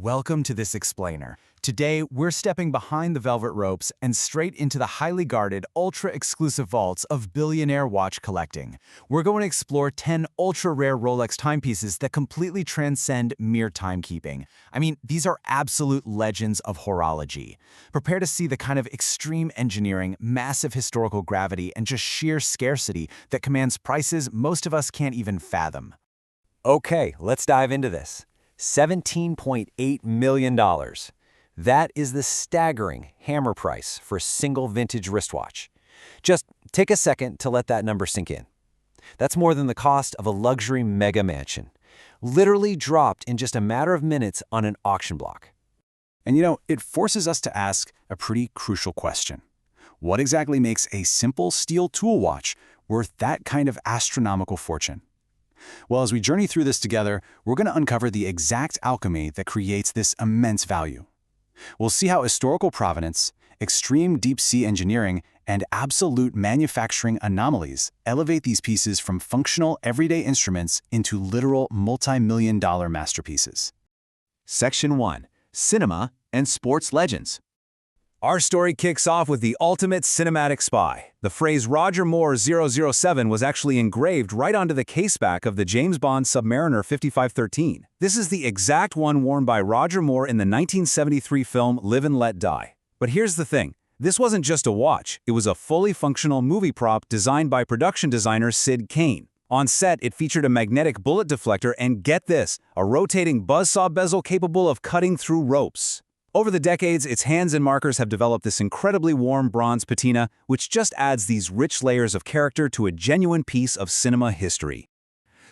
welcome to this explainer. Today, we're stepping behind the velvet ropes and straight into the highly guarded, ultra-exclusive vaults of billionaire watch collecting. We're going to explore 10 ultra-rare Rolex timepieces that completely transcend mere timekeeping. I mean, these are absolute legends of horology. Prepare to see the kind of extreme engineering, massive historical gravity, and just sheer scarcity that commands prices most of us can't even fathom. Okay, let's dive into this. $17.8 million. That is the staggering hammer price for a single vintage wristwatch. Just take a second to let that number sink in. That's more than the cost of a luxury mega mansion, literally dropped in just a matter of minutes on an auction block. And it forces us to ask a pretty crucial question. What exactly makes a simple steel tool watch worth that kind of astronomical fortune? Well, as we journey through this together, we're going to uncover the exact alchemy that creates this immense value. We'll see how historical provenance, extreme deep-sea engineering, and absolute manufacturing anomalies elevate these pieces from functional everyday instruments into literal multi-million-dollar masterpieces. Section 1. Cinema and Sports Legends. Our story kicks off with the ultimate cinematic spy. The phrase Roger Moore 007 was actually engraved right onto the caseback of the James Bond Submariner 5513. This is the exact one worn by Roger Moore in the 1973 film Live and Let Die. But here's the thing. This wasn't just a watch. It was a fully functional movie prop designed by production designer Sid Kane. On set, it featured a magnetic bullet deflector and, get this, a rotating buzzsaw bezel capable of cutting through ropes. Over the decades, its hands and markers have developed this incredibly warm bronze patina, which just adds these rich layers of character to a genuine piece of cinema history.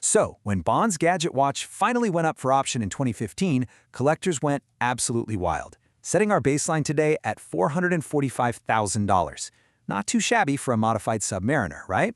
So, when Bond's gadget watch finally went up for option in 2015, collectors went absolutely wild, setting our baseline today at $445,000. Not too shabby for a modified Submariner, right?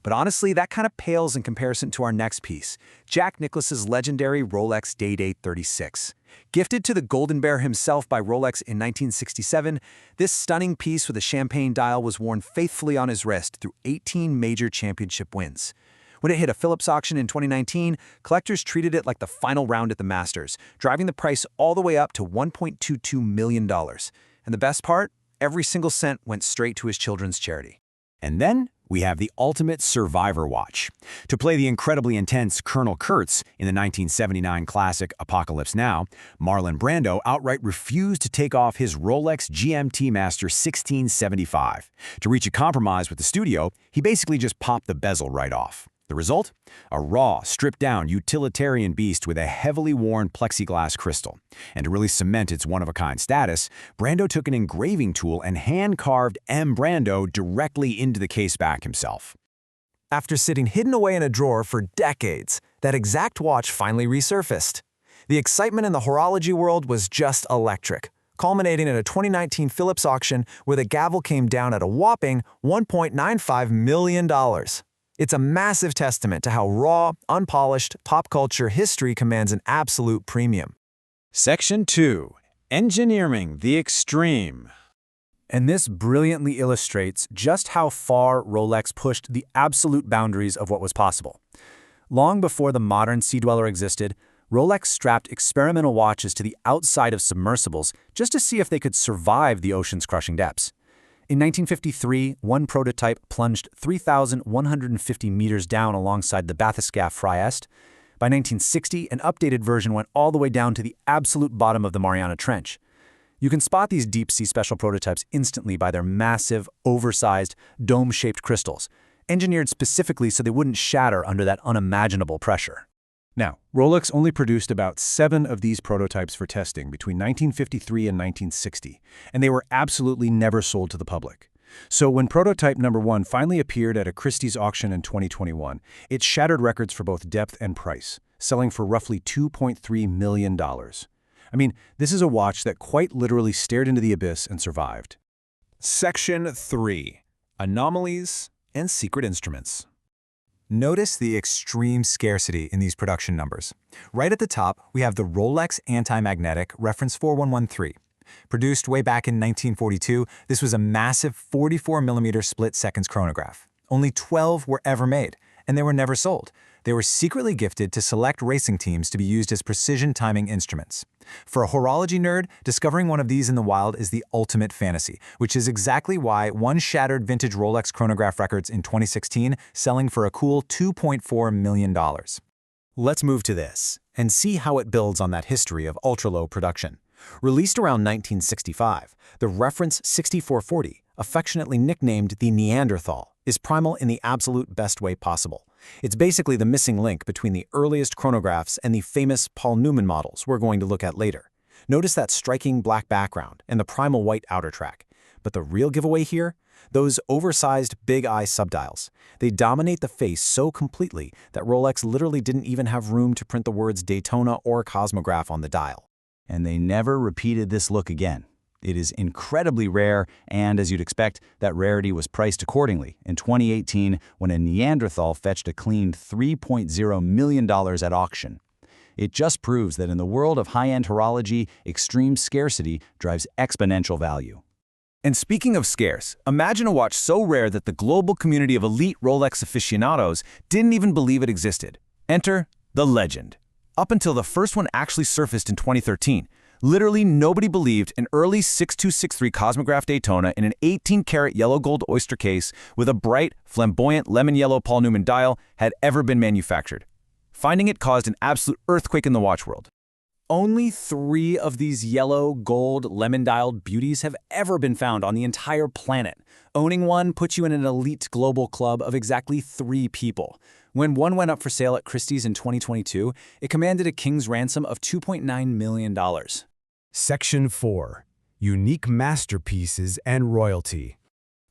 But honestly, that kind of pales in comparison to our next piece, Jack Nicklaus's legendary Rolex Day-Date 36. Gifted to the Golden Bear himself by Rolex in 1967, this stunning piece with a champagne dial was worn faithfully on his wrist through 18 major championship wins. When it hit a Phillips auction in 2019, collectors treated it like the final round at the Masters, driving the price all the way up to $1.22 million. And the best part? Every single cent went straight to his children's charity. And then we have the ultimate survivor watch. To play the incredibly intense Colonel Kurtz in the 1979 classic Apocalypse Now, Marlon Brando outright refused to take off his Rolex GMT Master 1675. To reach a compromise with the studio, he basically just popped the bezel right off. The result? A raw, stripped-down utilitarian beast with a heavily worn plexiglass crystal. And to really cement its one-of-a-kind status, Brando took an engraving tool and hand-carved M. Brando directly into the caseback himself. After sitting hidden away in a drawer for decades, that exact watch finally resurfaced. The excitement in the horology world was just electric, culminating in a 2019 Phillips auction where the gavel came down at a whopping $1.95 million. It's a massive testament to how raw, unpolished pop culture history commands an absolute premium. Section 2. Engineering the Extreme. And this brilliantly illustrates just how far Rolex pushed the absolute boundaries of what was possible. Long before the modern Sea Dweller existed, Rolex strapped experimental watches to the outside of submersibles just to see if they could survive the ocean's crushing depths. In 1953, one prototype plunged 3,150 meters down alongside the bathyscaphe rarest. By 1960, an updated version went all the way down to the absolute bottom of the Mariana Trench. You can spot these deep-sea special prototypes instantly by their massive, oversized, dome-shaped crystals, engineered specifically so they wouldn't shatter under that unimaginable pressure. Now, Rolex only produced about 7 of these prototypes for testing between 1953 and 1960, and they were absolutely never sold to the public. So when prototype number 1 finally appeared at a Christie's auction in 2021, it shattered records for both depth and price, selling for roughly $2.3 million. I mean, this is a watch that quite literally stared into the abyss and survived. Section 3. Anomalies and Secret Instruments. Notice the extreme scarcity in these production numbers. Right at the top, we have the Rolex Anti-Magnetic reference 4113. Produced way back in 1942, this was a massive 44mm split seconds chronograph. Only 12 were ever made, and they were never sold. They were secretly gifted to select racing teams to be used as precision timing instruments. For a horology nerd, discovering one of these in the wild is the ultimate fantasy, which is exactly why one shattered vintage Rolex chronograph records in 2016, selling for a cool $2.4 million. Let's move to this and see how it builds on that history of ultra-low production. Released around 1965, the reference 6440, affectionately nicknamed the Neanderthal, is primal in the absolute best way possible. It's basically the missing link between the earliest chronographs and the famous Paul Newman models we're going to look at later. Notice that striking black background and the primal white outer track. But the real giveaway here? Those oversized big eye subdials. They dominate the face so completely that Rolex literally didn't even have room to print the words Daytona or Cosmograph on the dial. And they never repeated this look again. It is incredibly rare, and as you'd expect, that rarity was priced accordingly in 2018 when a Neanderthal fetched a clean $3.0 million at auction. It just proves that in the world of high-end horology, extreme scarcity drives exponential value. And speaking of scarce, imagine a watch so rare that the global community of elite Rolex aficionados didn't even believe it existed. Enter the legend. Up until the first one actually surfaced in 2013, literally nobody believed an early 6263 Cosmograph Daytona in an 18-karat yellow gold oyster case with a bright, flamboyant lemon yellow Paul Newman dial had ever been manufactured. Finding it caused an absolute earthquake in the watch world. Only 3 of these yellow, gold, lemon-dialed beauties have ever been found on the entire planet. Owning one puts you in an elite global club of exactly 3 people. When one went up for sale at Christie's in 2022, it commanded a king's ransom of $2.9 million. Section 4. Unique Masterpieces and Royalty.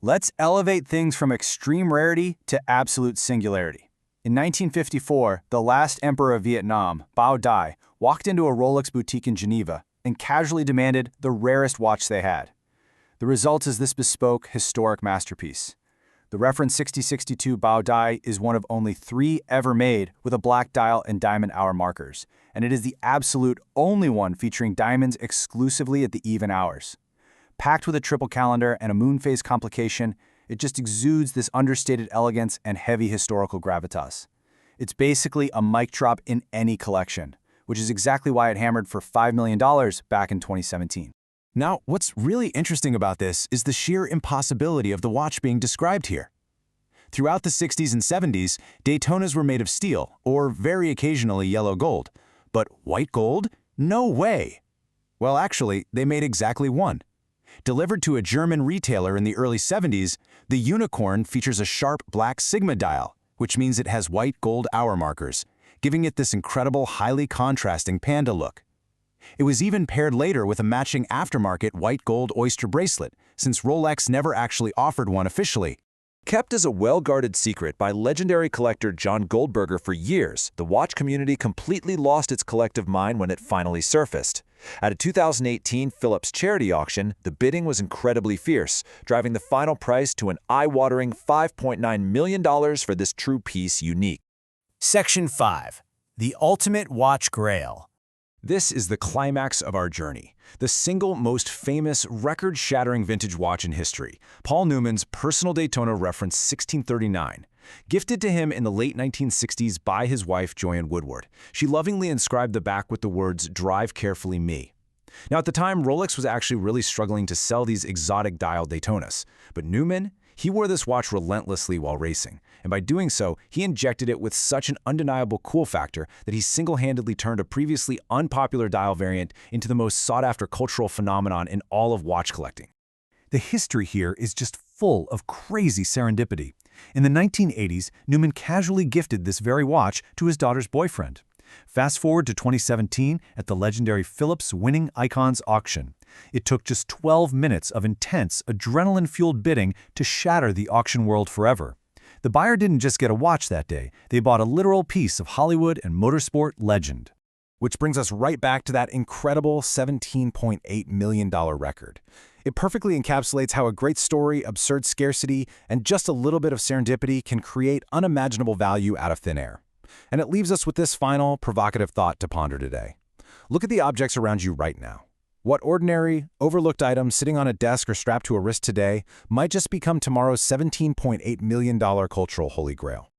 Let's elevate things from extreme rarity to absolute singularity. In 1954, the last emperor of Vietnam, Bao Dai, walked into a Rolex boutique in Geneva and casually demanded the rarest watch they had. The result is this bespoke, historic masterpiece. The reference 6062 Bao Dai is one of only 3 ever made with a black dial and diamond hour markers, and it is the absolute only one featuring diamonds exclusively at the even hours. Packed with a triple calendar and a moon phase complication, it just exudes this understated elegance and heavy historical gravitas. It's basically a mic drop in any collection, which is exactly why it hammered for $5 million back in 2017. Now, what's really interesting about this is the sheer impossibility of the watch being described here. Throughout the 60s and 70s, Daytonas were made of steel, or very occasionally yellow gold. But white gold? No way! Well, actually, they made exactly one. Delivered to a German retailer in the early 70s, the unicorn features a sharp black Sigma dial, which means it has white gold hour markers, giving it this incredible, highly contrasting panda look. It was even paired later with a matching aftermarket white gold oyster bracelet, since Rolex never actually offered one officially. Kept as a well-guarded secret by legendary collector John Goldberger for years, the watch community completely lost its collective mind when it finally surfaced. At a 2018 Phillips charity auction, the bidding was incredibly fierce, driving the final price to an eye-watering $5.9 million for this true piece unique. Section 5. The Ultimate Watch Grail. This is the climax of our journey, the single most famous, record-shattering vintage watch in history, Paul Newman's personal Daytona reference 1639. Gifted to him in the late 1960s by his wife, Joanne Woodward, she lovingly inscribed the back with the words, "Drive carefully, me." Now, at the time, Rolex was actually really struggling to sell these exotic dial Daytonas, but Newman, he wore this watch relentlessly while racing, and by doing so, he injected it with such an undeniable cool factor that he single-handedly turned a previously unpopular dial variant into the most sought-after cultural phenomenon in all of watch collecting. The history here is just full of crazy serendipity. In the 1980s, Newman casually gifted this very watch to his daughter's boyfriend. Fast forward to 2017 at the legendary Phillips Winning Icons auction. It took just 12 minutes of intense, adrenaline-fueled bidding to shatter the auction world forever. The buyer didn't just get a watch that day, they bought a literal piece of Hollywood and motorsport legend. Which brings us right back to that incredible $17.8 million record. It perfectly encapsulates how a great story, absurd scarcity, and just a little bit of serendipity can create unimaginable value out of thin air. And it leaves us with this final, provocative thought to ponder today. Look at the objects around you right now. What ordinary, overlooked item sitting on a desk or strapped to a wrist today might just become tomorrow's $17.8 million cultural holy grail?